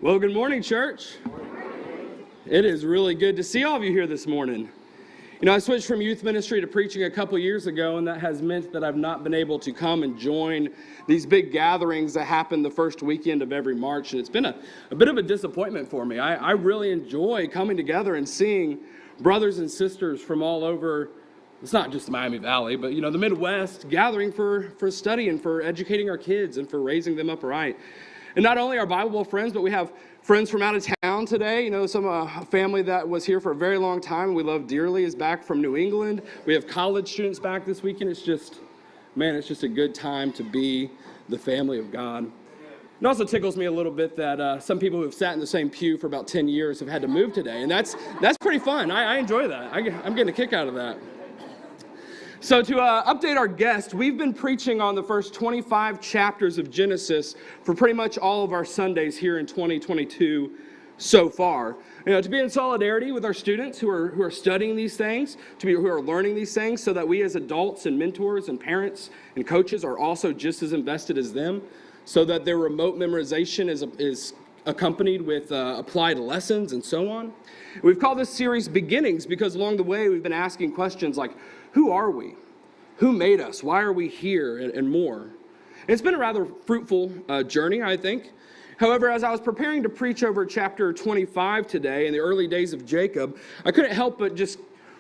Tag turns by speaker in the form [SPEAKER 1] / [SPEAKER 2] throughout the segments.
[SPEAKER 1] Well, good morning, church. It is really good to see all of you here this morning. You know, I switched from youth ministry to preaching a couple years ago, and that has meant that I've not been able to come and join these big gatherings that happen the first weekend of every March, and it's been a bit of a disappointment for me. I really enjoy coming together and seeing brothers and sisters from all over. It's not just the Miami Valley, but, you know, the Midwest, gathering for study and for educating our kids and for raising them up right. And not only our Bible friends, but we have friends from out of town today. You know, a family that was here for a very long time we love dearly is back from New England. We have college students back this weekend. It's just a good time to be the family of God. It also tickles me a little bit that some people who have sat in the same pew for about 10 years have had to move today. And that's pretty fun. I enjoy that. I'm getting a kick out of that. So to update our guest, we've been preaching on the first 25 chapters of Genesis for pretty much all of our Sundays here in 2022 so far. You know, to be in solidarity with our students who are studying these things, who are learning these things, so that we as adults and mentors and parents and coaches are also just as invested as them, so that their remote memorization is accompanied with applied lessons and so on. We've called this series Beginnings because along the way we've been asking questions like, who are we? Who made us? Why are we here? And more. And it's been a rather fruitful journey, I think. However, as I was preparing to preach over chapter 25 today in the early days of Jacob, I couldn't help but just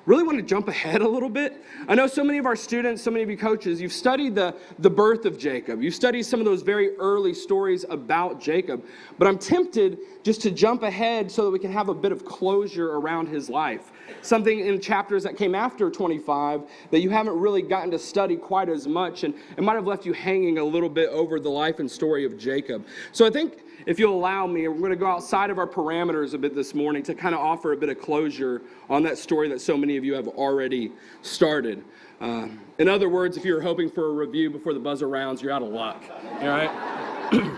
[SPEAKER 1] really want to jump ahead a little bit. I know so many of our students, so many of you coaches, you've studied the birth of Jacob. You've studied some of those very early stories about Jacob. But I'm tempted just to jump ahead so that we can have a bit of closure around his life. Something in chapters that came after 25 that you haven't really gotten to study quite as much, and it might have left you hanging a little bit over the life and story of Jacob. So I think if you'll allow me, we're going to go outside of our parameters a bit this morning to kind of offer a bit of closure on that story that so many of you have already started. In other words, if you're hoping for a review before the buzzer rounds, you're out of luck. All right?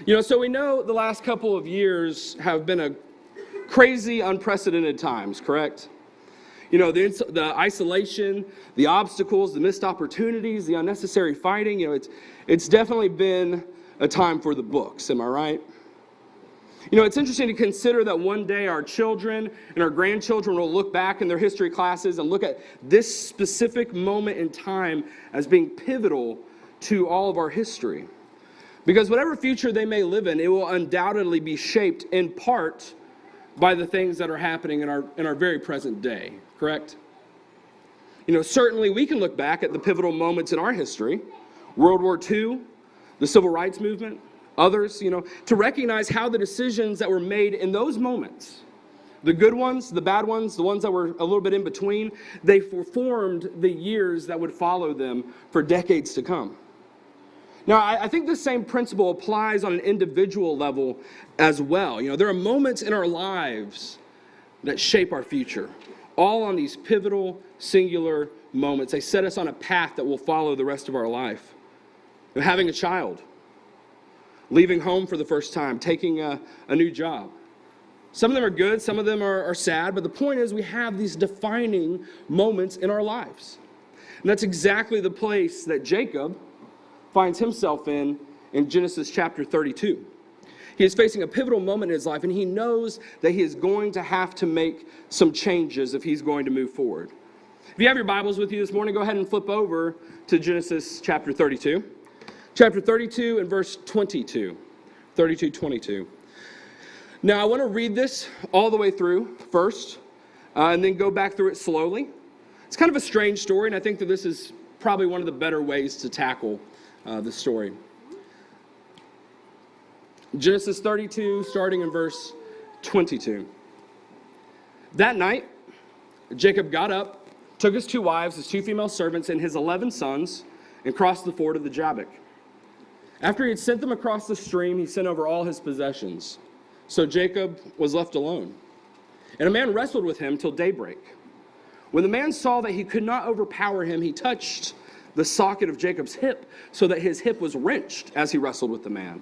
[SPEAKER 1] You know, so we know the last couple of years have been a crazy, unprecedented times, correct? You know, the isolation, the obstacles, the missed opportunities, the unnecessary fighting, you know, it's definitely been a time for the books, am I right? You know, it's interesting to consider that one day our children and our grandchildren will look back in their history classes and look at this specific moment in time as being pivotal to all of our history. Because whatever future they may live in, it will undoubtedly be shaped in part by the things that are happening in our very present day, correct? You know, certainly we can look back at the pivotal moments in our history, World War II, the Civil Rights Movement, others, you know, to recognize how the decisions that were made in those moments, the good ones, the bad ones, the ones that were a little bit in between, they formed the years that would follow them for decades to come. Now, I think the same principle applies on an individual level as well. You know, there are moments in our lives that shape our future, all on these pivotal, singular moments. They set us on a path that will follow the rest of our life. You know, having a child, leaving home for the first time, taking a new job. Some of them are good, some of them are sad, but the point is we have these defining moments in our lives. And that's exactly the place that Jacob finds himself in Genesis chapter 32. He is facing a pivotal moment in his life, and he knows that he is going to have to make some changes if he's going to move forward. If you have your Bibles with you this morning, go ahead and flip over to Genesis chapter 32. Chapter 32 and verse 22. 32:22. Now, I want to read this all the way through first, and then go back through it slowly. It's kind of a strange story, and I think that this is probably one of the better ways to tackle the story. Genesis 32, starting in verse 22. That night, Jacob got up, took his 2 wives, his 2 female servants, and his 11 sons, and crossed the ford of the Jabbok. After he had sent them across the stream, he sent over all his possessions. So Jacob was left alone. And a man wrestled with him till daybreak. When the man saw that he could not overpower him, he touched the socket of Jacob's hip, so that his hip was wrenched as he wrestled with the man.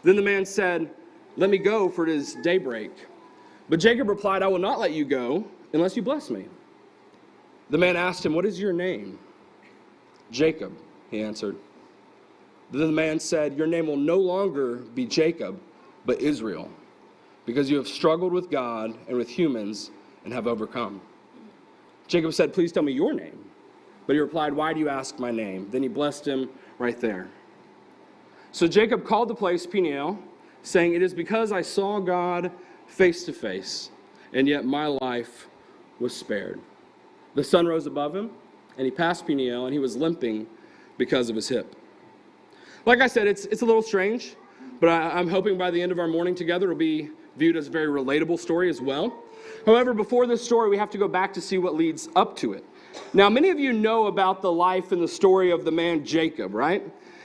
[SPEAKER 1] Then the man said, "Let me go, for it is daybreak." But Jacob replied, "I will not let you go unless you bless me." The man asked him, "What is your name?" "Jacob," he answered. Then the man said, your name will no longer be Jacob, but Israel, because you have struggled with God and with humans and have overcome. Jacob said, please tell me your name. But he replied, why do you ask my name? Then he blessed him right there. So Jacob called the place Peniel, saying, it is because I saw God face to face, and yet my life was spared. The sun rose above him, and he passed Peniel, and he was limping because of his hip. Like I said, it's a little strange, but I'm hoping by the end of our morning together it'll be viewed as a very relatable story as well. However, before this story, we have to go back to see what leads up to it. Now, many of you know about the life and the story of the man Jacob, right?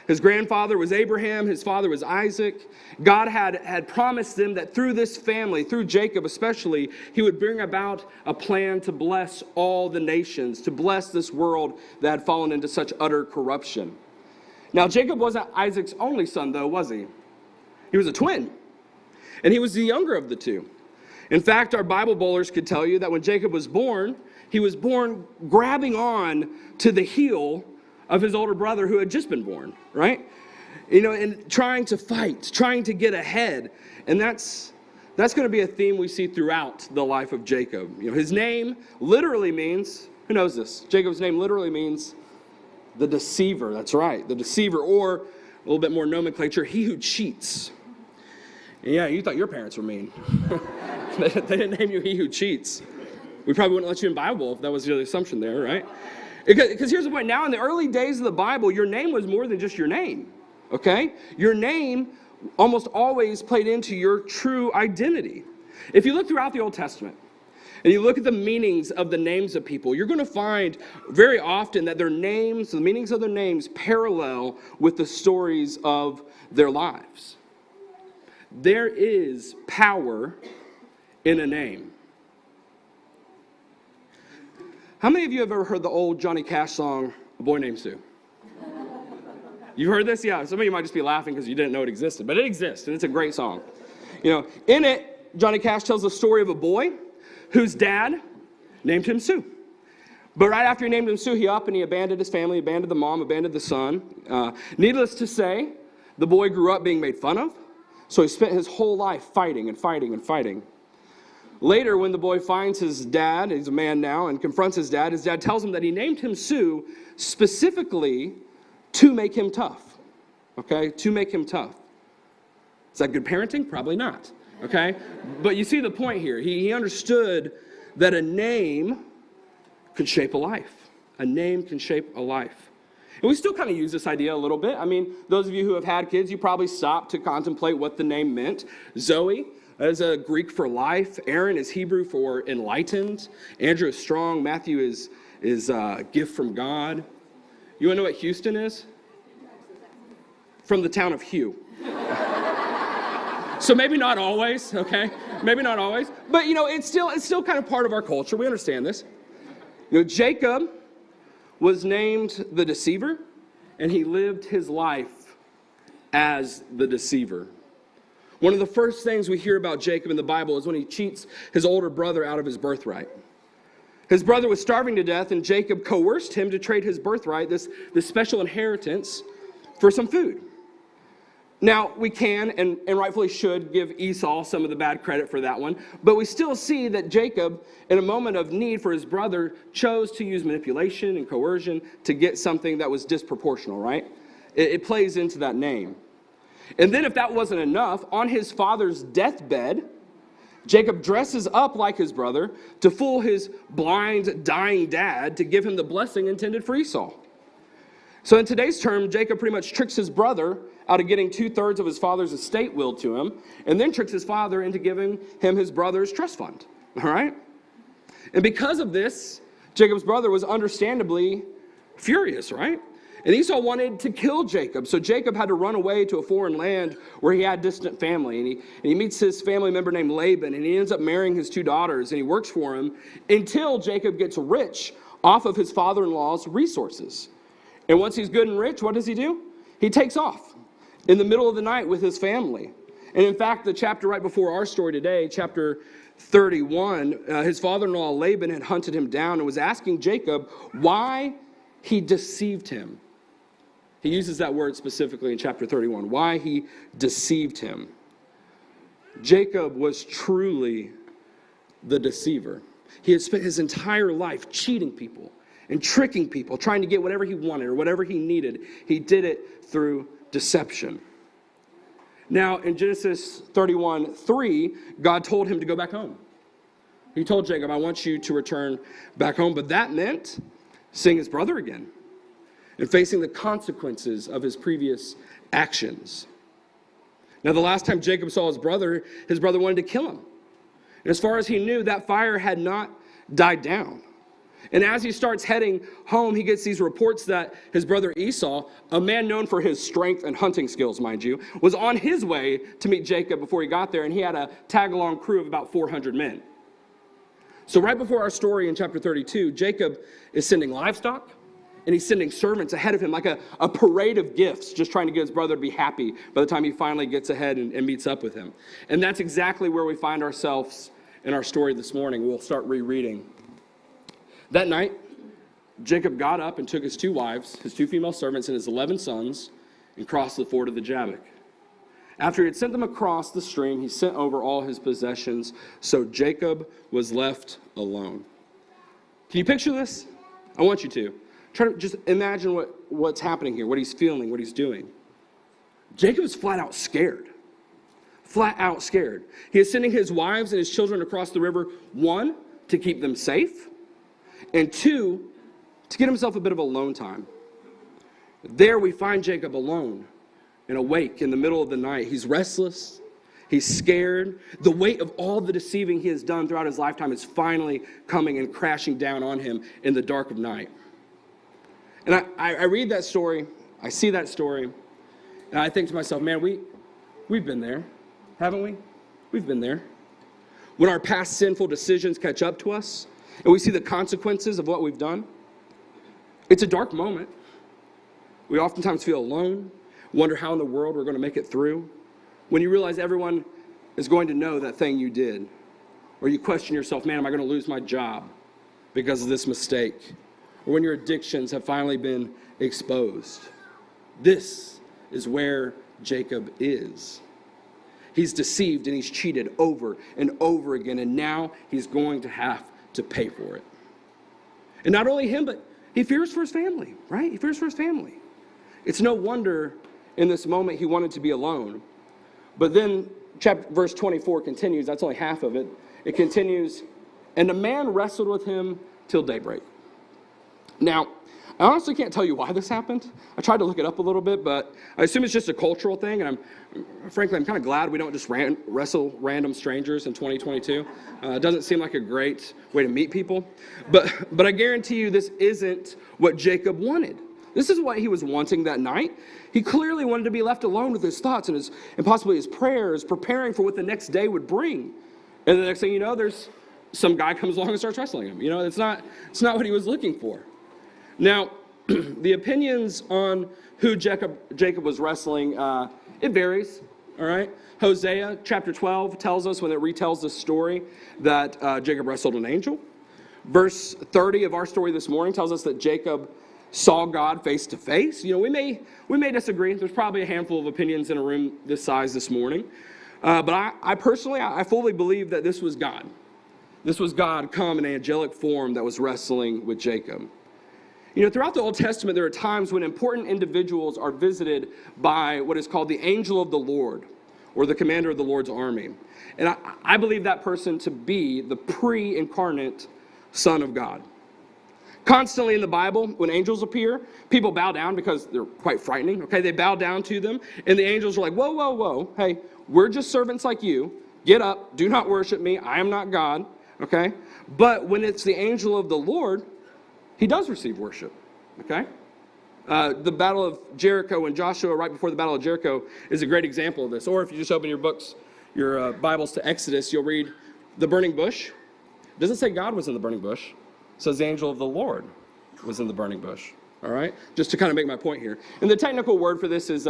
[SPEAKER 1] His grandfather was Abraham, his father was Isaac. God had promised them that through this family, through Jacob especially, he would bring about a plan to bless all the nations, to bless this world that had fallen into such utter corruption. Now, Jacob wasn't Isaac's only son, though, was he? He was a twin, and he was the younger of the two. In fact, our Bible bowlers could tell you that when Jacob was born, he was born grabbing on to the heel of his older brother who had just been born, right? You know, and trying to fight, trying to get ahead. And that's going to be a theme we see throughout the life of Jacob. You know, his name literally means, who knows this? Jacob's name literally means the deceiver. That's right, the deceiver, or a little bit more nomenclature, he who cheats. And yeah, you thought your parents were mean. They didn't name you he who cheats. We probably wouldn't let you in Bible if that was the assumption there, right? Because here's the point. Now, in the early days of the Bible, your name was more than just your name, okay? Your name almost always played into your true identity. If you look throughout the Old Testament, and you look at the meanings of the names of people, you're going to find very often that their names, the meanings of their names, parallel with the stories of their lives. There is power in a name. How many of you have ever heard the old Johnny Cash song, A Boy Named Sue? You've heard this? Yeah, some of you might just be laughing because you didn't know it existed, but it exists, and it's a great song. You know, in it, Johnny Cash tells the story of a boy whose dad named him Sue. But right after he named him Sue, he abandoned his family, abandoned the mom, abandoned the son. Needless to say, the boy grew up being made fun of, so he spent his whole life fighting and fighting and fighting. Later, when the boy finds his dad, he's a man now, and confronts his dad tells him that he named him Sue specifically to make him tough, okay? To make him tough. Is that good parenting? Probably not, okay? But you see the point here. He understood that a name could shape a life. A name can shape a life. And we still kind of use this idea a little bit. I mean, those of you who have had kids, you probably stopped to contemplate what the name meant. Zoe is a Greek for life. Aaron is Hebrew for enlightened. Andrew is strong. Matthew is a gift from God. You want to know what Houston is? From the town of Hugh. So maybe not always, okay? Maybe not always. But, you know, it's still kind of part of our culture. We understand this. You know, Jacob was named the Deceiver, and he lived his life as the deceiver. One of the first things we hear about Jacob in the Bible is when he cheats his older brother out of his birthright. His brother was starving to death, and Jacob coerced him to trade his birthright, this special inheritance, for some food. Now, we can and rightfully should give Esau some of the bad credit for that one, but we still see that Jacob, in a moment of need for his brother, chose to use manipulation and coercion to get something that was disproportional, right? It plays into that name. And then if that wasn't enough, on his father's deathbed, Jacob dresses up like his brother to fool his blind, dying dad to give him the blessing intended for Esau. So in today's term, Jacob pretty much tricks his brother out of getting 2/3 of his father's estate willed to him, and then tricks his father into giving him his brother's trust fund, all right? And because of this, Jacob's brother was understandably furious, right? And Esau wanted to kill Jacob, so Jacob had to run away to a foreign land where he had distant family. And he meets his family member named Laban, and he ends up marrying his 2 daughters, and he works for him until Jacob gets rich off of his father-in-law's resources. And once he's good and rich, what does he do? He takes off in the middle of the night with his family. And in fact, the chapter right before our story today, chapter 31, his father-in-law Laban had hunted him down and was asking Jacob why he deceived him. He uses that word specifically in chapter 31, why he deceived him. Jacob was truly the deceiver. He had spent his entire life cheating people and tricking people, trying to get whatever he wanted or whatever he needed. He did it through deception. Now, in Genesis 31:3, God told him to go back home. He told Jacob, I want you to return back home. But that meant seeing his brother again and facing the consequences of his previous actions. Now, the last time Jacob saw his brother wanted to kill him. And as far as he knew, that fire had not died down. And as he starts heading home, he gets these reports that his brother Esau, a man known for his strength and hunting skills, mind you, was on his way to meet Jacob before he got there, and he had a tag-along crew of about 400 men. So right before our story in chapter 32, Jacob is sending livestock, and he's sending servants ahead of him like a parade of gifts, just trying to get his brother to be happy by the time he finally gets ahead and meets up with him. And that's exactly where we find ourselves in our story this morning. We'll start rereading. That night, Jacob got up and took his 2 wives, his 2 female servants, and his 11 sons, and crossed the ford of the Jabbok. After he had sent them across the stream, he sent over all his possessions, so Jacob was left alone. Can you picture this? I want you to. Try to just imagine what's happening here, what he's feeling, what he's doing. Jacob is flat out scared. Flat out scared. He is sending his wives and his children across the river, 1, to keep them safe, and 2, to get himself a bit of alone time. There we find Jacob alone and awake in the middle of the night. He's restless. He's scared. The weight of all the deceiving he has done throughout his lifetime is finally coming and crashing down on him in the dark of night. And I read that story, I see that story, and I think to myself, man, we've been there, haven't we? We've been there. When our past sinful decisions catch up to us, and we see the consequences of what we've done, it's a dark moment. We oftentimes feel alone, wonder how in the world we're going to make it through. When you realize everyone is going to know that thing you did, or you question yourself, man, am I going to lose my job because of this mistake? Or when your addictions have finally been exposed. This is where Jacob is. He's deceived and he's cheated over and over again, and now he's going to have to pay for it. And not only him, but he fears for his family, right? He fears for his family. It's no wonder in this moment he wanted to be alone. But then verse 24 continues. That's only half of it. It continues, and the man wrestled with him till daybreak. Now, I honestly can't tell you why this happened. I tried to look it up a little bit, but I assume it's just a cultural thing, and I'm kind of glad we don't just wrestle random strangers in 2022. It doesn't seem like a great way to meet people, but I guarantee you this isn't what Jacob wanted. This is what he was wanting that night. He clearly wanted to be left alone with his thoughts and possibly his prayers, preparing for what the next day would bring. And the next thing you know, there's some guy comes along and starts wrestling him. It's not what he was looking for. Now, the opinions on who Jacob was wrestling, it varies, all right? Hosea chapter 12 tells us, when it retells this story, that Jacob wrestled an angel. Verse 30 of our story this morning tells us that Jacob saw God face to face. We may disagree. There's probably a handful of opinions in a room this size this morning. But I personally fully believe that this was God. This was God come in angelic form that was wrestling with Jacob. Throughout the Old Testament, there are times when important individuals are visited by what is called the angel of the Lord, or the commander of the Lord's army. And I believe that person to be the pre-incarnate Son of God. Constantly in the Bible, when angels appear, people bow down because they're quite frightening, okay? They bow down to them, and the angels are like, whoa, whoa, whoa, hey, we're just servants like you. Get up, do not worship me, I am not God, okay? But when it's the angel of the Lord, he does receive worship, okay? The Battle of Jericho and Joshua, right before the Battle of Jericho, is a great example of this. Or if you just open your Bibles to Exodus, you'll read the burning bush. It doesn't say God was in the burning bush. It says the angel of the Lord was in the burning bush, all right? Just to kind of make my point here. And the technical word for this is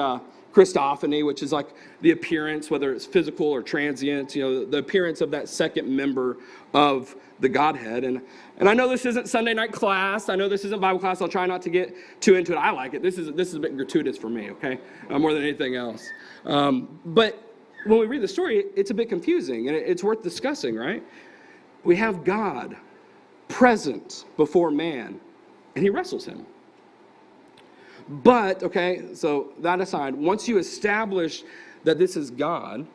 [SPEAKER 1] Christophany, which is like the appearance, whether it's physical or transient, the appearance of that second member of the Godhead. And I know this isn't Sunday night class. I know this isn't Bible class. I'll try not to get too into it. I like it. This is a bit gratuitous for me, okay? More than anything else. But when we read the story, it's a bit confusing, and it's worth discussing, right? We have God present before man, and he wrestles him. But, okay, so that aside, once you establish that this is God,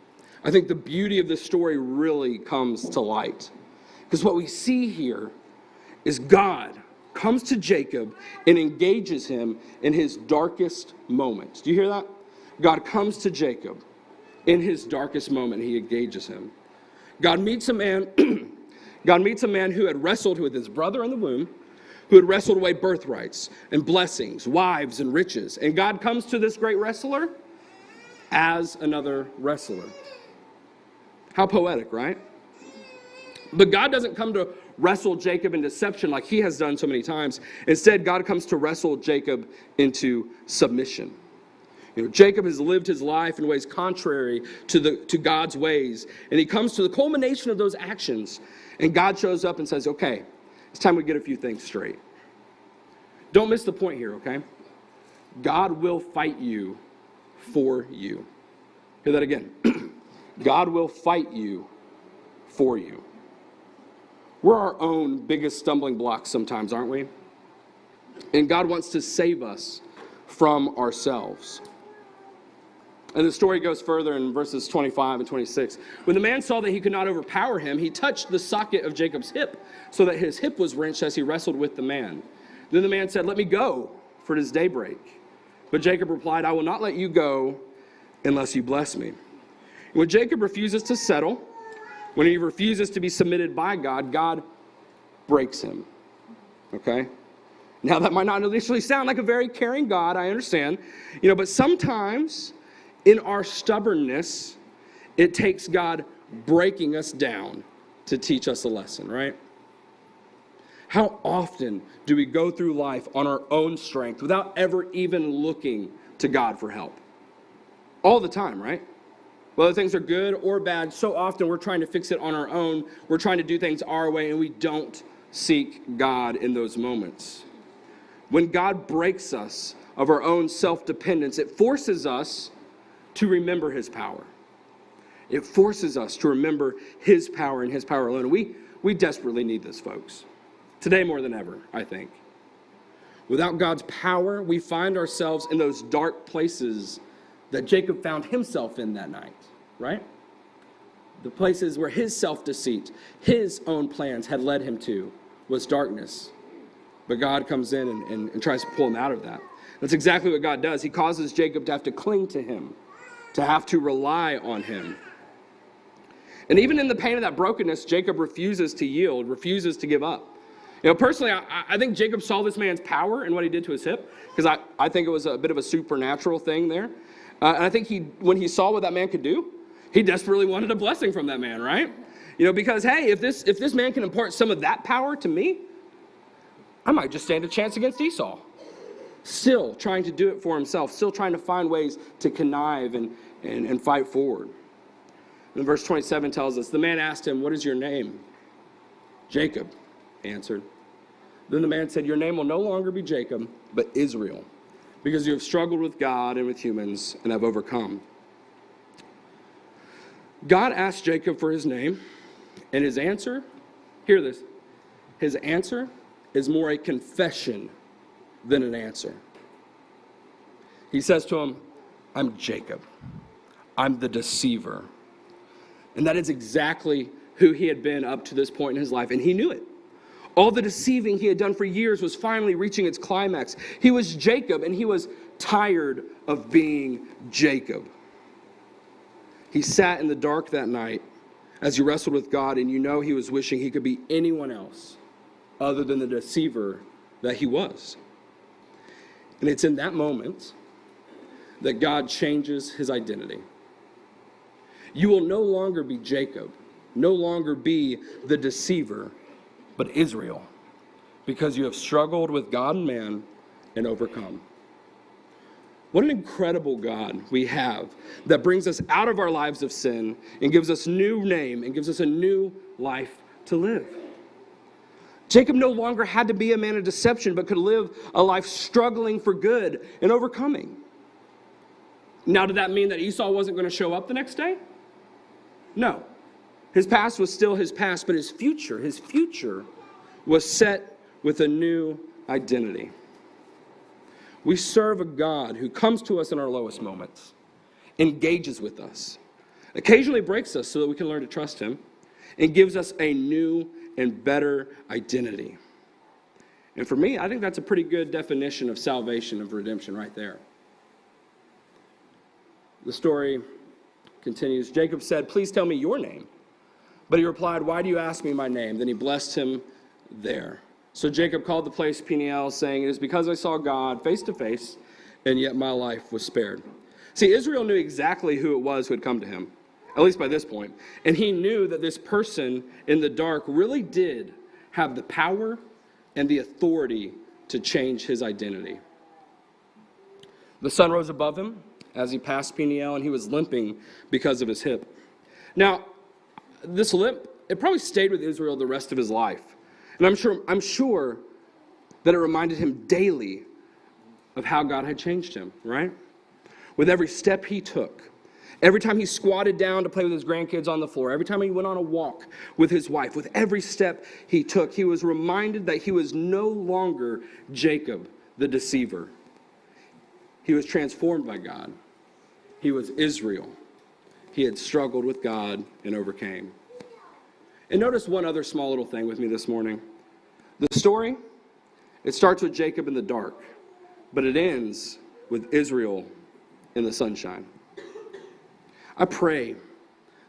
[SPEAKER 1] I think the beauty of this story really comes to light. Because what we see here is God comes to Jacob and engages him in his darkest moments. Do you hear that? God comes to Jacob in his darkest moment. He engages him. God meets a man who had wrestled with his brother in the womb, who had wrestled away birthrights and blessings, wives and riches. And God comes to this great wrestler as another wrestler. How poetic, right? But God doesn't come to wrestle Jacob in deception like he has done so many times. Instead, God comes to wrestle Jacob into submission. Jacob has lived his life in ways contrary to God's ways. And he comes to the culmination of those actions. And God shows up and says, okay, it's time we get a few things straight. Don't miss the point here, okay? God will fight you for you. Hear that again. God will fight you for you. We're our own biggest stumbling blocks sometimes, aren't we? And God wants to save us from ourselves. And the story goes further in verses 25 and 26. When the man saw that he could not overpower him, he touched the socket of Jacob's hip, so that his hip was wrenched as he wrestled with the man. Then the man said, "Let me go, for it is daybreak." But Jacob replied, "I will not let you go unless you bless me." When Jacob refuses to settle, when he refuses to be submitted by God, God breaks him. Okay? Now that might not initially sound like a very caring God, I understand. But sometimes in our stubbornness, it takes God breaking us down to teach us a lesson, right? How often do we go through life on our own strength without ever even looking to God for help? All the time, right? Whether things are good or bad, so often we're trying to fix it on our own. We're trying to do things our way, and we don't seek God in those moments. When God breaks us of our own self-dependence, it forces us to remember his power. It forces us to remember his power and his power alone. We desperately need this, folks. Today more than ever, I think. Without God's power, we find ourselves in those dark places that Jacob found himself in that night, right? The places where his self-deceit, his own plans had led him to was darkness. But God comes in and tries to pull him out of that. That's exactly what God does. He causes Jacob to have to cling to him, to have to rely on him. And even in the pain of that brokenness, Jacob refuses to yield, refuses to give up. Personally, I think Jacob saw this man's power and what he did to his hip, because I think it was a bit of a supernatural thing there. And I think when he saw what that man could do, he desperately wanted a blessing from that man, right? Because, hey, if this man can impart some of that power to me, I might just stand a chance against Esau. Still trying to do it for himself, still trying to find ways to connive and fight forward. And verse 27 tells us, the man asked him, "What is your name?" "Jacob," answered. Then the man said, "Your name will no longer be Jacob, but Israel, because you have struggled with God and with humans and have overcome." God asked Jacob for his name, and his answer, hear this, his answer is more a confession than an answer. He says to him, "I'm Jacob. I'm the deceiver." And that is exactly who he had been up to this point in his life, and he knew it. All the deceiving he had done for years was finally reaching its climax. He was Jacob, and he was tired of being Jacob. He sat in the dark that night as he wrestled with God, and he was wishing he could be anyone else other than the deceiver that he was. And it's in that moment that God changes his identity. You will no longer be Jacob, no longer be the deceiver, but Israel, because you have struggled with God and man and overcome. What an incredible God we have that brings us out of our lives of sin and gives us new name and gives us a new life to live. Jacob no longer had to be a man of deception, but could live a life struggling for good and overcoming. Now, did that mean that Esau wasn't going to show up the next day? No. His past was still his past, but his future was set with a new identity. We serve a God who comes to us in our lowest moments, engages with us, occasionally breaks us so that we can learn to trust him, and gives us a new and better identity. And for me, I think that's a pretty good definition of salvation, of redemption right there. The story continues. Jacob said, "Please tell me your name." But he replied, "Why do you ask me my name?" Then he blessed him there. So Jacob called the place Peniel, saying, "It is because I saw God face to face, and yet my life was spared." See, Israel knew exactly who it was who had come to him, at least by this point. And he knew that this person in the dark really did have the power and the authority to change his identity. The sun rose above him as he passed Peniel, and he was limping because of his hip. Now, this limp, it probably stayed with Israel the rest of his life. And I'm sure that it reminded him daily of how God had changed him, right? With every step he took, every time he squatted down to play with his grandkids on the floor, every time he went on a walk with his wife, with every step he took, he was reminded that he was no longer Jacob, the deceiver. He was transformed by God. He was Israel. He had struggled with God and overcame. And notice one other small little thing with me this morning. The story, it starts with Jacob in the dark, but it ends with Israel in the sunshine. I pray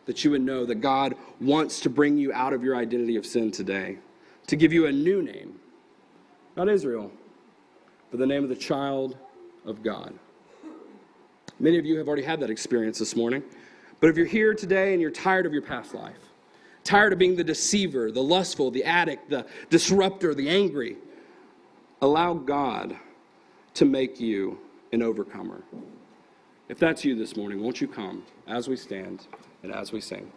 [SPEAKER 1] that you would know that God wants to bring you out of your identity of sin today, to give you a new name, not Israel, but the name of the child of God. Many of you have already had that experience this morning, but if you're here today and you're tired of your past life, tired of being the deceiver, the lustful, the addict, the disruptor, the angry, allow God to make you an overcomer. If that's you this morning, won't you come as we stand and as we sing?